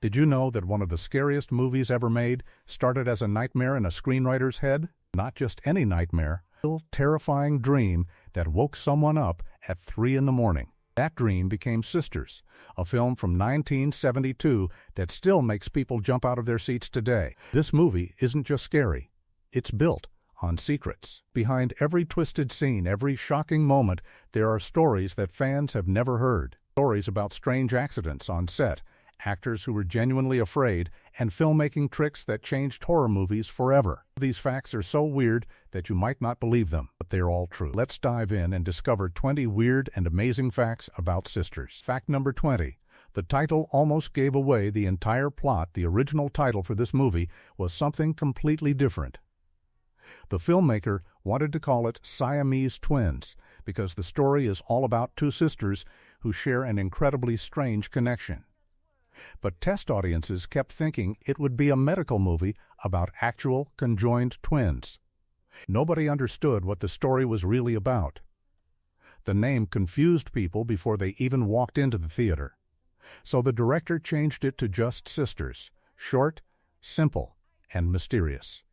Did you know that one of the scariest movies ever made started as a nightmare in a screenwriter's head? Not just any nightmare, a terrifying dream that woke someone up at 3 in the morning. That dream became Sisters, a film from 1972 that still makes people jump out of their seats today. This movie isn't just scary, it's built on secrets. Behind every twisted scene, every shocking moment, there are stories that fans have never heard. Stories about strange accidents on set, actors who were genuinely afraid, and filmmaking tricks that changed horror movies forever. These facts are so weird that you might not believe them, but they're all true. Let's dive in and discover 20 weird and amazing facts about Sisters. Fact number 20. The title almost gave away the entire plot. The original title for this movie was something completely different. The filmmaker wanted to call it Siamese Twins because the story is all about two sisters who share an incredibly strange connection. But test audiences kept thinking it would be a medical movie about actual conjoined twins. Nobody understood what the story was really about. The name confused people before they even walked into the theater. So the director changed it to just Sisters, short, simple, and mysterious.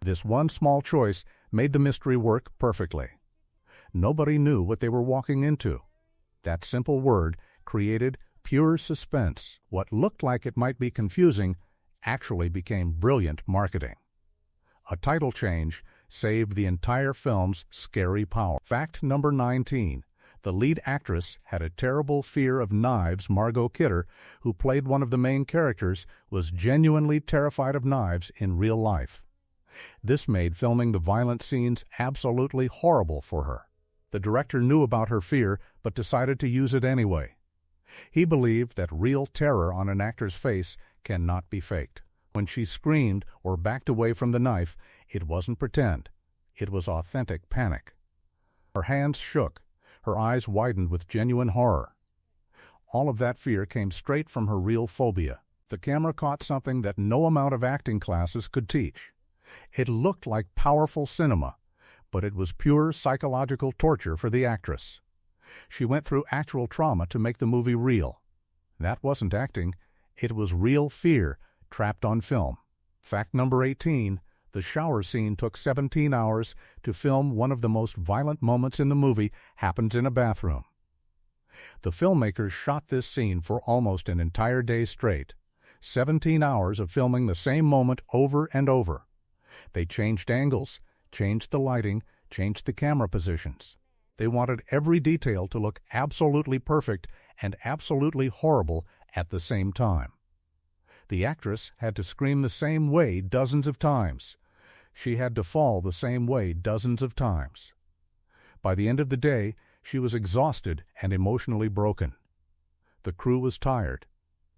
This one small choice made the mystery work perfectly. Nobody knew what they were walking into. That simple word created pure suspense. What looked like it might be confusing actually became brilliant marketing. A title change saved the entire film's scary power. Fact number 19. The lead actress had a terrible fear of knives. Margot Kidder, who played one of the main characters, was genuinely terrified of knives in real life. This made filming the violent scenes absolutely horrible for her. The director knew about her fear, but decided to use it anyway. He believed that real terror on an actor's face cannot be faked. When she screamed or backed away from the knife, it wasn't pretend. It was authentic panic. Her hands shook. Her eyes widened with genuine horror. All of that fear came straight from her real phobia. The camera caught something that no amount of acting classes could teach. It looked like powerful cinema, but it was pure psychological torture for the actress. She went through actual trauma to make the movie real. That wasn't acting, it was real fear trapped on film. Fact number 18. The shower scene took 17 hours to film. One of the most violent moments in the movie happens in a bathroom. The filmmakers shot this scene for almost an entire day straight. 17 hours of filming the same moment over and over. They changed angles, changed the lighting, changed the camera positions. They wanted every detail to look absolutely perfect and absolutely horrible at the same time. The actress had to scream the same way dozens of times. She had to fall the same way dozens of times. By the end of the day, she was exhausted and emotionally broken. The crew was tired.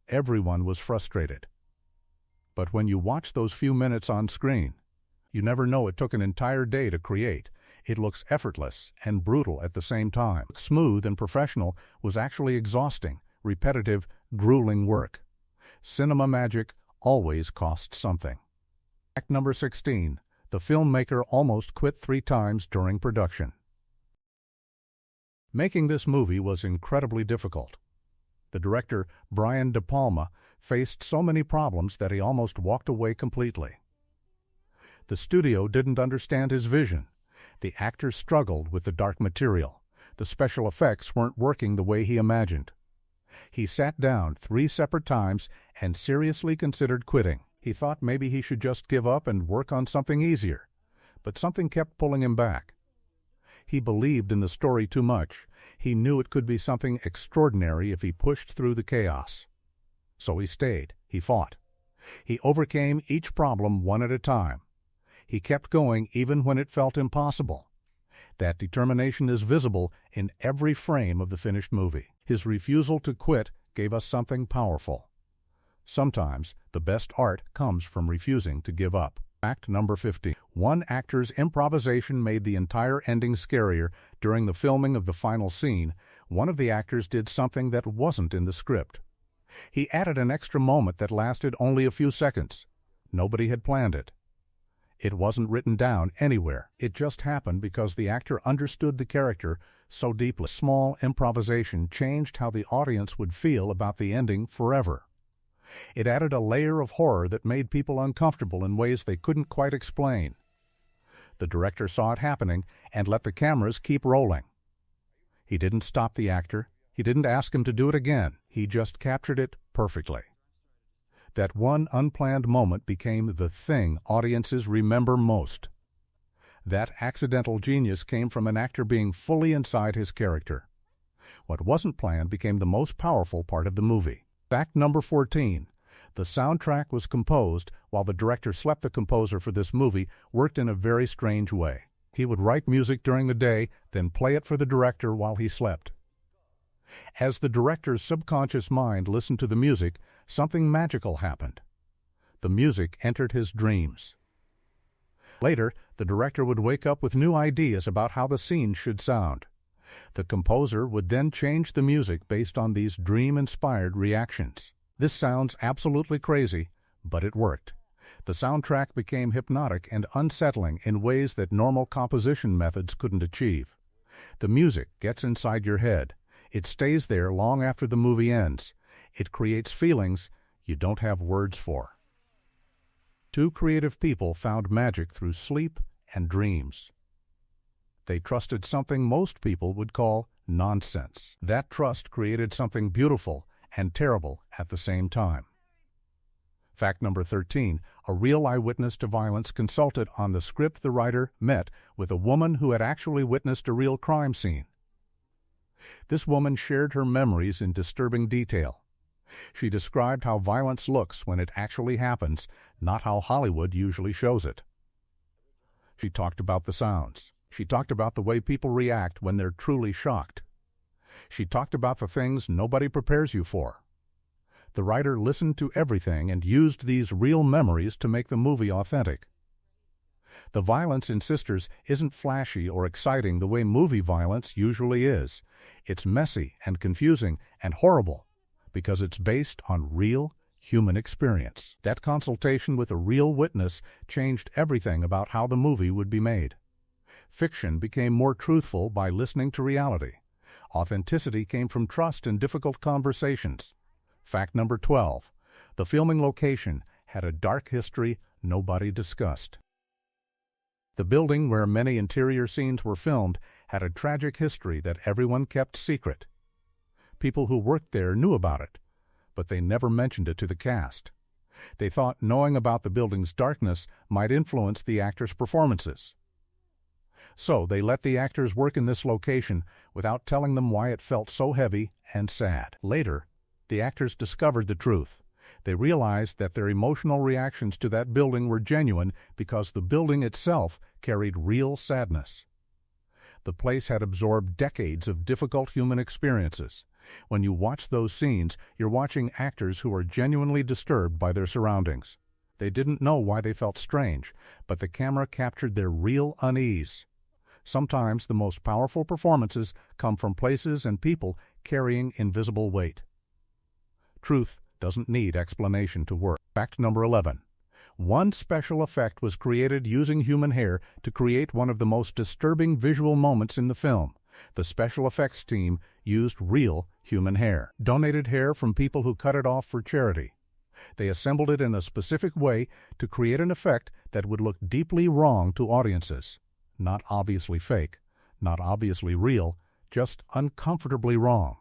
Everyone was frustrated. But when you watch those few minutes on screen, you never know it took an entire day to create. It looks effortless and brutal at the same time. Smooth and professional was actually exhausting, repetitive, grueling work. Cinema magic always costs something. Fact number 16. The filmmaker almost quit 3 times during production. Making this movie was incredibly difficult. The director, Brian De Palma, faced so many problems that he almost walked away completely. The studio didn't understand his vision. The actors struggled with the dark material. The special effects weren't working the way he imagined. He sat down 3 separate times and seriously considered quitting. He thought maybe he should just give up and work on something easier. But something kept pulling him back. He believed in the story too much. He knew it could be something extraordinary if he pushed through the chaos. So he stayed. He fought. He overcame each problem one at a time. He kept going even when it felt impossible. That determination is visible in every frame of the finished movie. His refusal to quit gave us something powerful. Sometimes the best art comes from refusing to give up. Fact number 15. One actor's improvisation made the entire ending scarier. During the filming of the final scene, one of the actors did something that wasn't in the script. He added an extra moment that lasted only a few seconds. Nobody had planned it. It wasn't written down anywhere. It just happened because the actor understood the character so deeply. Small improvisation changed how the audience would feel about the ending forever. It added a layer of horror that made people uncomfortable in ways they couldn't quite explain. The director saw it happening and let the cameras keep rolling. He didn't stop the actor. He didn't ask him to do it again. He just captured it perfectly. That one unplanned moment became the thing audiences remember most. That accidental genius came from an actor being fully inside his character. What wasn't planned became the most powerful part of the movie. Fact number 14. The soundtrack was composed while the director slept. The composer for this movie worked in a very strange way. He would write music during the day, then play it for the director while he slept. As the director's subconscious mind listened to the music, something magical happened. The music entered his dreams. Later, the director would wake up with new ideas about how the scene should sound. The composer would then change the music based on these dream-inspired reactions. This sounds absolutely crazy, but it worked. The soundtrack became hypnotic and unsettling in ways that normal composition methods couldn't achieve. The music gets inside your head. It stays there long after the movie ends. It creates feelings you don't have words for. Two creative people found magic through sleep and dreams. They trusted something most people would call nonsense. That trust created something beautiful and terrible at the same time. Fact number 13. A real eyewitness to violence consulted on the script. The writer met with a woman who had actually witnessed a real crime scene. This woman shared her memories in disturbing detail. She described how violence looks when it actually happens, not how Hollywood usually shows it. She talked about the sounds. She talked about the way people react when they're truly shocked. She talked about the things nobody prepares you for. The writer listened to everything and used these real memories to make the movie authentic. The violence in Sisters isn't flashy or exciting the way movie violence usually is. It's messy and confusing and horrible because it's based on real human experience. That consultation with a real witness changed everything about how the movie would be made. Fiction became more truthful by listening to reality. Authenticity came from trust in difficult conversations. Fact number 12. The filming location had a dark history nobody discussed. The building where many interior scenes were filmed had a tragic history that everyone kept secret. People who worked there knew about it, but they never mentioned it to the cast. They thought knowing about the building's darkness might influence the actors' performances. So they let the actors work in this location without telling them why it felt so heavy and sad. Later, the actors discovered the truth. They realized that their emotional reactions to that building were genuine because the building itself carried real sadness. The place had absorbed decades of difficult human experiences. When you watch those scenes, you're watching actors who are genuinely disturbed by their surroundings. They didn't know why they felt strange, but the camera captured their real unease. Sometimes the most powerful performances come from places and people carrying invisible weight. Truth doesn't need explanation to work. Fact number 11. One special effect was created using human hair to create one of the most disturbing visual moments in the film. The special effects team used real human hair, donated hair from people who cut it off for charity. They assembled it in a specific way to create an effect that would look deeply wrong to audiences. Not obviously fake, not obviously real, just uncomfortably wrong.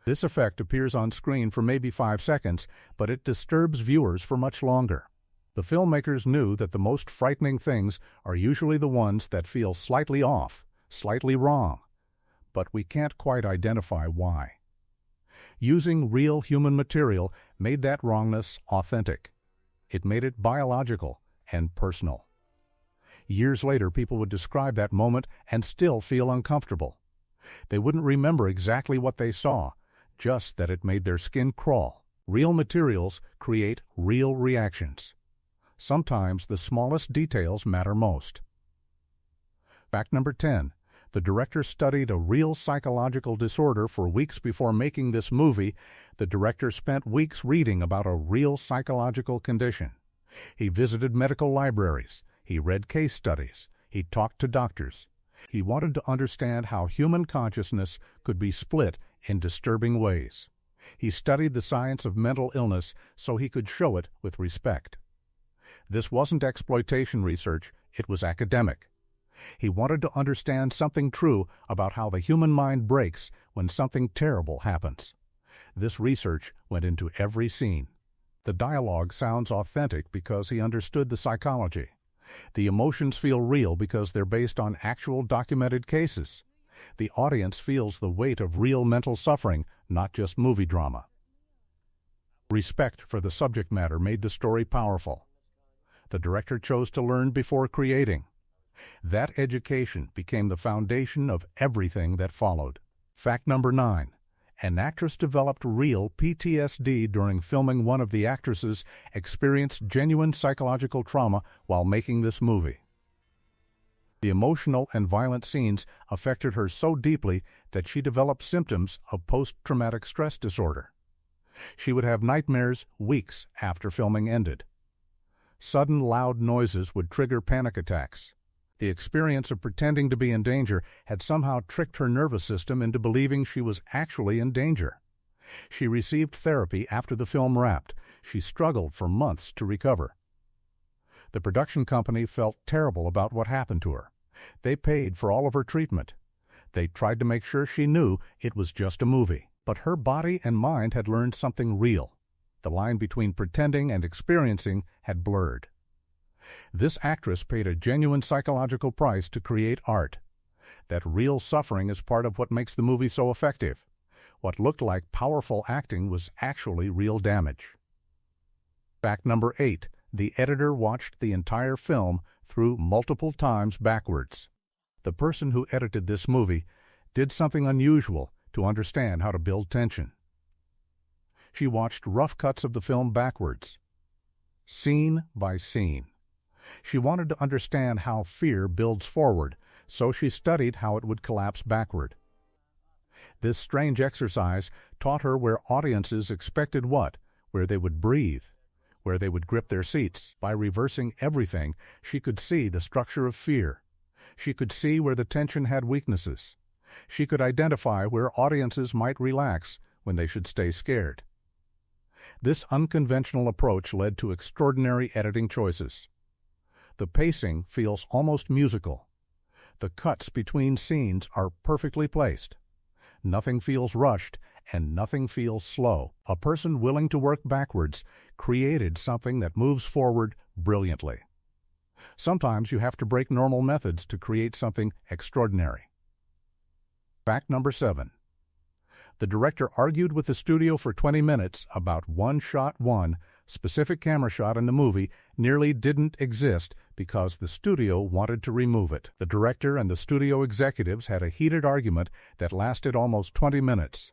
This effect appears on screen for maybe 5 seconds, but it disturbs viewers for much longer. The filmmakers knew that the most frightening things are usually the ones that feel slightly off, slightly wrong, but we can't quite identify why. Using real human material made that wrongness authentic. It made it biological and personal. Years later, people would describe that moment and still feel uncomfortable. They wouldn't remember exactly what they saw, just that it made their skin crawl. Real materials create real reactions. Sometimes the smallest details matter most. Fact number 10. The director studied a real psychological disorder for weeks before making this movie. The director spent weeks reading about a real psychological condition. He visited medical libraries. He read case studies. He talked to doctors. He wanted to understand how human consciousness could be split in disturbing ways. He studied the science of mental illness so he could show it with respect. This wasn't exploitation research, it was academic. He wanted to understand something true about how the human mind breaks when something terrible happens. This research went into every scene. The dialogue sounds authentic because he understood the psychology. The emotions feel real because they're based on actual documented cases. The audience feels the weight of real mental suffering, not just movie drama. Respect for the subject matter made the story powerful. The director chose to learn before creating. That education became the foundation of everything that followed. Fact number 9. An actress developed real PTSD during filming. One of the actresses experienced genuine psychological trauma while making this movie. The emotional and violent scenes affected her so deeply that she developed symptoms of post-traumatic stress disorder. She would have nightmares weeks after filming ended. Sudden loud noises would trigger panic attacks. The experience of pretending to be in danger had somehow tricked her nervous system into believing she was actually in danger. She received therapy after the film wrapped. She struggled for months to recover. The production company felt terrible about what happened to her. They paid for all of her treatment. They tried to make sure she knew it was just a movie. But her body and mind had learned something real. The line between pretending and experiencing had blurred. This actress paid a genuine psychological price to create art. That real suffering is part of what makes the movie so effective. What looked like powerful acting was actually real damage. Fact number 8. The editor watched the entire film through multiple times backwards. The person who edited this movie did something unusual to understand how to build tension. She watched rough cuts of the film backwards, scene by scene. She wanted to understand how fear builds forward, so she studied how it would collapse backward. This strange exercise taught her where audiences expected what, where they would breathe, where they would grip their seats. By reversing everything, she could see the structure of fear. She could see where the tension had weaknesses. She could identify where audiences might relax when they should stay scared. This unconventional approach led to extraordinary editing choices. The pacing feels almost musical. The cuts between scenes are perfectly placed. Nothing feels rushed and nothing feels slow. A person willing to work backwards created something that moves forward brilliantly. Sometimes you have to break normal methods to create something extraordinary. Fact number 7. The director argued with the studio for 20 minutes about one shot. One specific camera shot in the movie nearly didn't exist because the studio wanted to remove it. The director and the studio executives had a heated argument that lasted almost 20 minutes.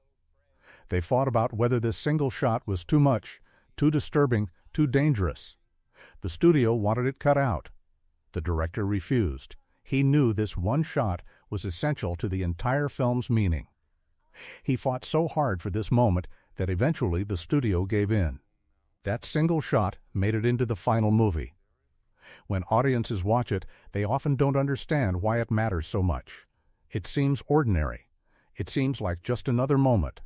They fought about whether this single shot was too much, too disturbing, too dangerous. The studio wanted it cut out. The director refused. He knew this one shot was essential to the entire film's meaning. He fought so hard for this moment that eventually the studio gave in. That single shot made it into the final movie. When audiences watch it, they often don't understand why it matters so much. It seems ordinary. It seems like just another moment.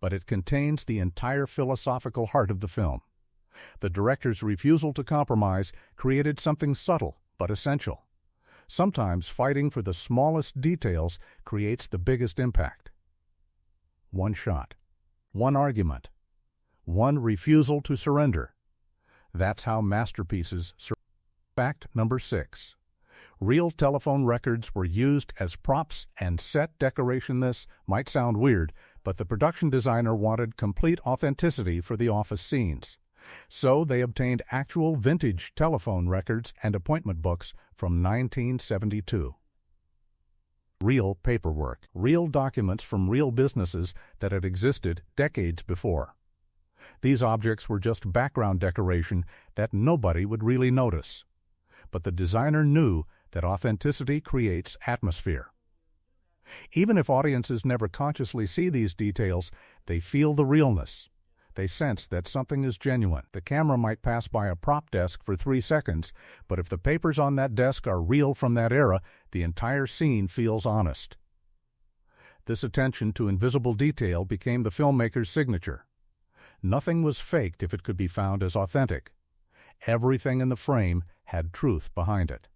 But it contains the entire philosophical heart of the film. The director's refusal to compromise created something subtle but essential. Sometimes fighting for the smallest details creates the biggest impact. One shot, one argument, one refusal to surrender. That's how masterpieces survive. Fact number 6. Real telephone records were used as props and set decoration. This might sound weird, but the production designer wanted complete authenticity for the office scenes. So they obtained actual vintage telephone records and appointment books from 1972. Real paperwork, real documents from real businesses that had existed decades before. These objects were just background decoration that nobody would really notice. But the designer knew that authenticity creates atmosphere. Even if audiences never consciously see these details, they feel the realness. They sense that something is genuine. The camera might pass by a prop desk for 3 seconds, but if the papers on that desk are real from that era, the entire scene feels honest. This attention to invisible detail became the filmmaker's signature. Nothing was faked if it could be found as authentic. Everything in the frame had truth behind it.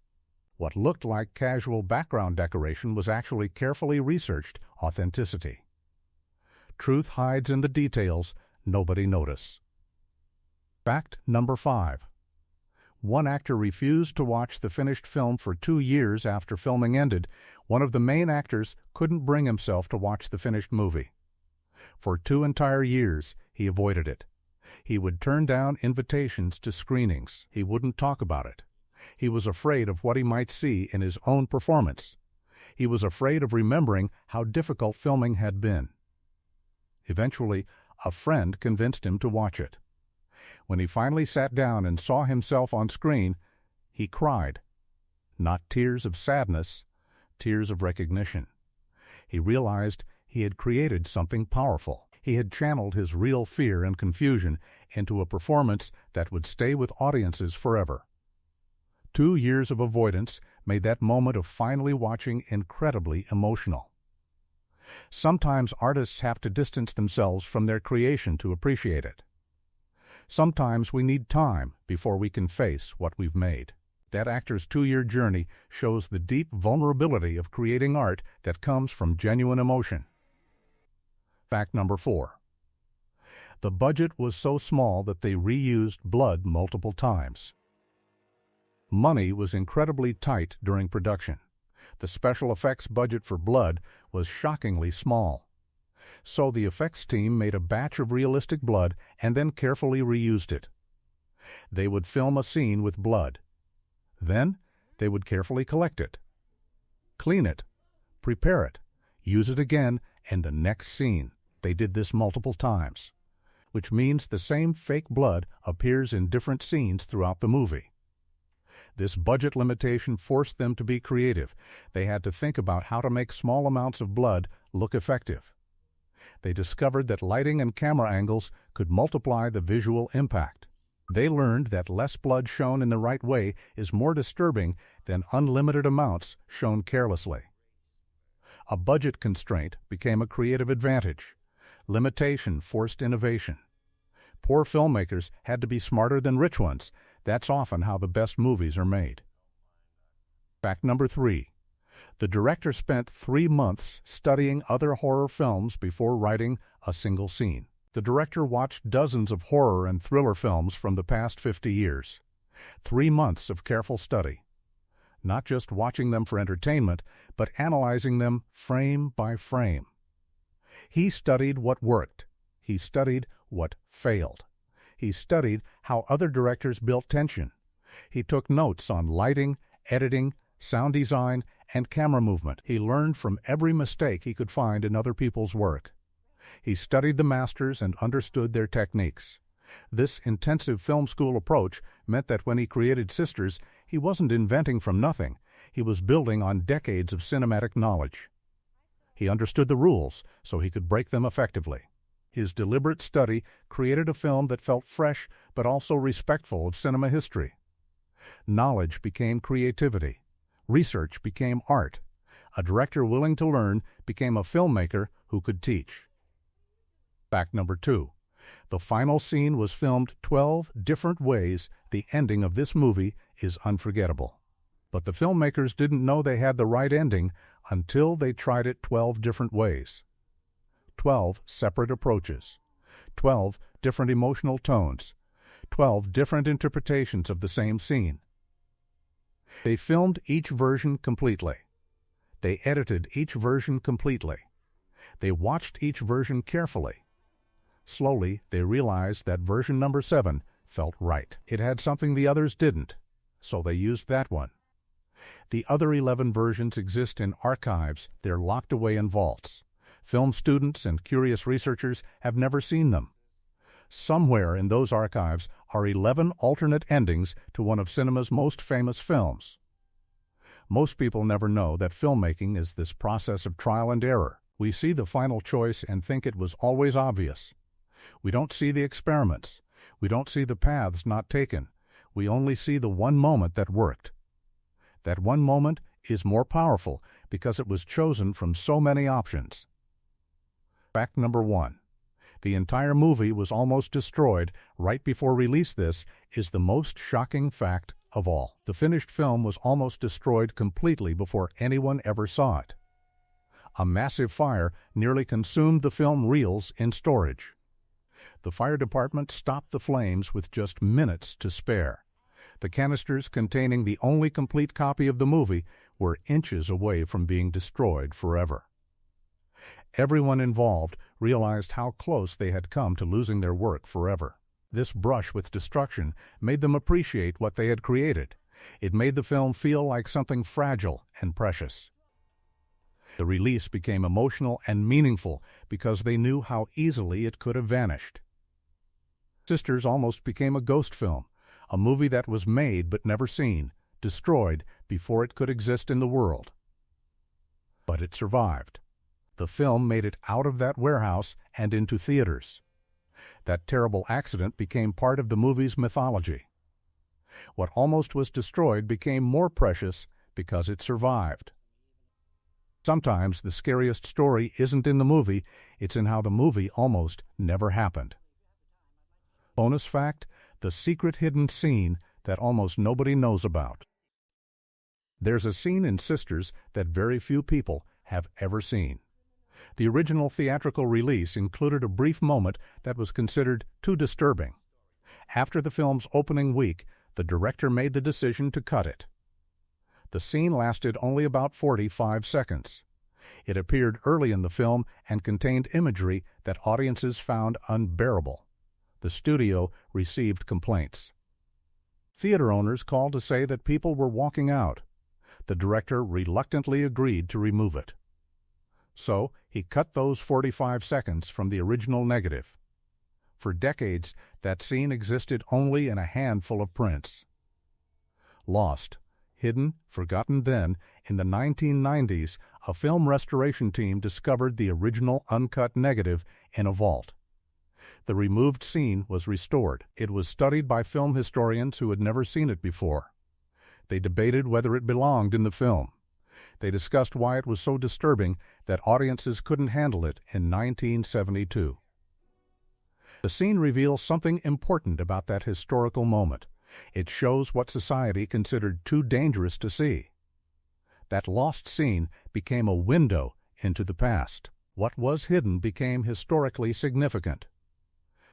What looked like casual background decoration was actually carefully researched authenticity. Truth hides in the details nobody notices. Fact number 5. One actor refused to watch the finished film for 2 years after filming ended. One of the main actors couldn't bring himself to watch the finished movie. For 2 entire years, he avoided it. He would turn down invitations to screenings. He wouldn't talk about it. He was afraid of what he might see in his own performance. He was afraid of remembering how difficult filming had been. Eventually, a friend convinced him to watch it. When he finally sat down and saw himself on screen, he cried. Not tears of sadness, tears of recognition. He realized he had created something powerful. He had channeled his real fear and confusion into a performance that would stay with audiences forever. 2 years of avoidance made that moment of finally watching incredibly emotional. Sometimes artists have to distance themselves from their creation to appreciate it. Sometimes we need time before we can face what we've made. That actor's 2-year journey shows the deep vulnerability of creating art that comes from genuine emotion. Fact number 4. The budget was so small that they reused blood multiple times. Money was incredibly tight during production. The special effects budget for blood was shockingly small. So the effects team made a batch of realistic blood and then carefully reused it. They would film a scene with blood. Then they would carefully collect it, clean it, prepare it, use it again in the next scene. They did this multiple times, which means the same fake blood appears in different scenes throughout the movie. This budget limitation forced them to be creative. They had to think about how to make small amounts of blood look effective. They discovered that lighting and camera angles could multiply the visual impact. They learned that less blood shown in the right way is more disturbing than unlimited amounts shown carelessly. A budget constraint became a creative advantage. Limitation forced innovation. Poor filmmakers had to be smarter than rich ones. That's often how the best movies are made. Fact number 3. The director spent 3 months studying other horror films before writing a single scene. The director watched dozens of horror and thriller films from the past 50 years. 3 months of careful study. Not just watching them for entertainment, but analyzing them frame by frame. He studied what worked. He studied what failed. He studied how other directors built tension. He took notes on lighting, editing, sound design, and camera movement. He learned from every mistake he could find in other people's work. He studied the masters and understood their techniques. This intensive film school approach meant that when he created Sisters, he wasn't inventing from nothing. He was building on decades of cinematic knowledge. He understood the rules so he could break them effectively. His deliberate study created a film that felt fresh but also respectful of cinema history. Knowledge became creativity. Research became art. A director willing to learn became a filmmaker who could teach. Fact number 2. The final scene was filmed 12 different ways. The ending of this movie is unforgettable. But the filmmakers didn't know they had the right ending until they tried it 12 different ways. 12 separate approaches. 12 different emotional tones. 12 different interpretations of the same scene. They filmed each version completely. They edited each version completely. They watched each version carefully. Slowly, they realized that version number 7 felt right. It had something the others didn't, so they used that one. The other 11 versions exist in archives. They're locked away in vaults. Film students and curious researchers have never seen them. Somewhere in those archives are 11 alternate endings to one of cinema's most famous films. Most people never know that filmmaking is this process of trial and error. We see the final choice and think it was always obvious. We don't see the experiments. We don't see the paths not taken. We only see the one moment that worked. That one moment is more powerful because it was chosen from so many options. Fact number 1. The entire movie was almost destroyed right before release. This is the most shocking fact of all. The finished film was almost destroyed completely before anyone ever saw it. A massive fire nearly consumed the film reels in storage. The fire department stopped the flames with just minutes to spare. The canisters containing the only complete copy of the movie were inches away from being destroyed forever. Everyone involved realized how close they had come to losing their work forever. This brush with destruction made them appreciate what they had created. It made the film feel like something fragile and precious. The release became emotional and meaningful because they knew how easily it could have vanished. Sisters almost became a ghost film, a movie that was made but never seen, destroyed before it could exist in the world. But it survived. The film made it out of that warehouse and into theaters. That terrible accident became part of the movie's mythology. What almost was destroyed became more precious because it survived. Sometimes the scariest story isn't in the movie, it's in how the movie almost never happened. Bonus fact, the secret hidden scene that almost nobody knows about. There's a scene in Sisters that very few people have ever seen. The original theatrical release included a brief moment that was considered too disturbing. After the film's opening week, the director made the decision to cut it. The scene lasted only about 45 seconds. It appeared early in the film and contained imagery that audiences found unbearable. The studio received complaints. Theater owners called to say that people were walking out. The director reluctantly agreed to remove it. So, he cut those 45 seconds from the original negative. For decades, that scene existed only in a handful of prints. Lost, hidden, forgotten then, in the 1990s, a film restoration team discovered the original uncut negative in a vault. The removed scene was restored. It was studied by film historians who had never seen it before. They debated whether it belonged in the film. They discussed why it was so disturbing that audiences couldn't handle it in 1972. The scene reveals something important about that historical moment. It shows what society considered too dangerous to see. That lost scene became a window into the past. What was hidden became historically significant.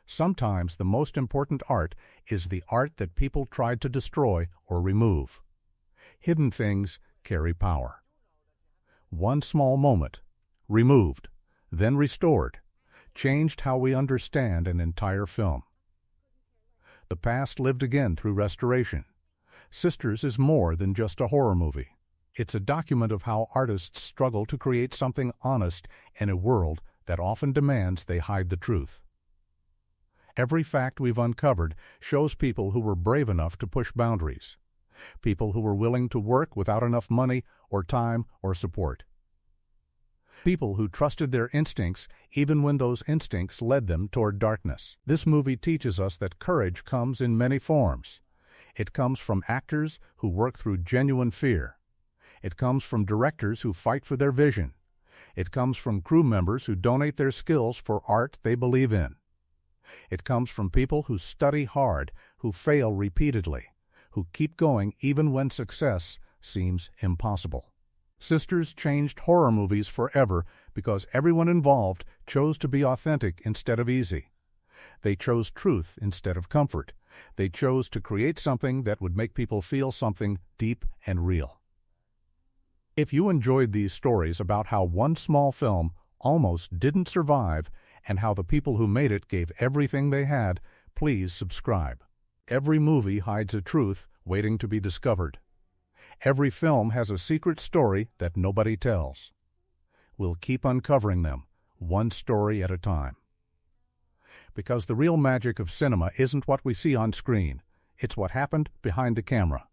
Sometimes the most important art is the art that people tried to destroy or remove. Hidden things carry power. One small moment, removed, then restored, changed how we understand an entire film. The past lived again through restoration. Sisters is more than just a horror movie. It's a document of how artists struggle to create something honest in a world that often demands they hide the truth. Every fact we've uncovered shows people who were brave enough to push boundaries. People who were willing to work without enough money or time or support. People who trusted their instincts even when those instincts led them toward darkness. This movie teaches us that courage comes in many forms. It comes from actors who work through genuine fear. It comes from directors who fight for their vision. It comes from crew members who donate their skills for art they believe in. It comes from people who study hard, who fail repeatedly, who keep going even when success seems impossible. Sisters changed horror movies forever because everyone involved chose to be authentic instead of easy. They chose truth instead of comfort. They chose to create something that would make people feel something deep and real. If you enjoyed these stories about how one small film almost didn't survive and how the people who made it gave everything they had, please subscribe. Every movie hides a truth waiting to be discovered. Every film has a secret story that nobody tells. We'll keep uncovering them, one story at a time. Because the real magic of cinema isn't what we see on screen. It's what happened behind the camera.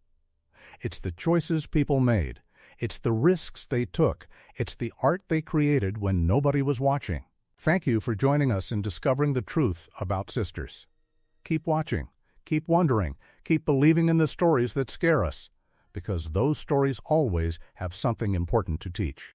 It's the choices people made. It's the risks they took. It's the art they created when nobody was watching. Thank you for joining us in discovering the truth about Sisters. Keep watching. Keep wondering. Keep believing in the stories that scare us, because those stories always have something important to teach.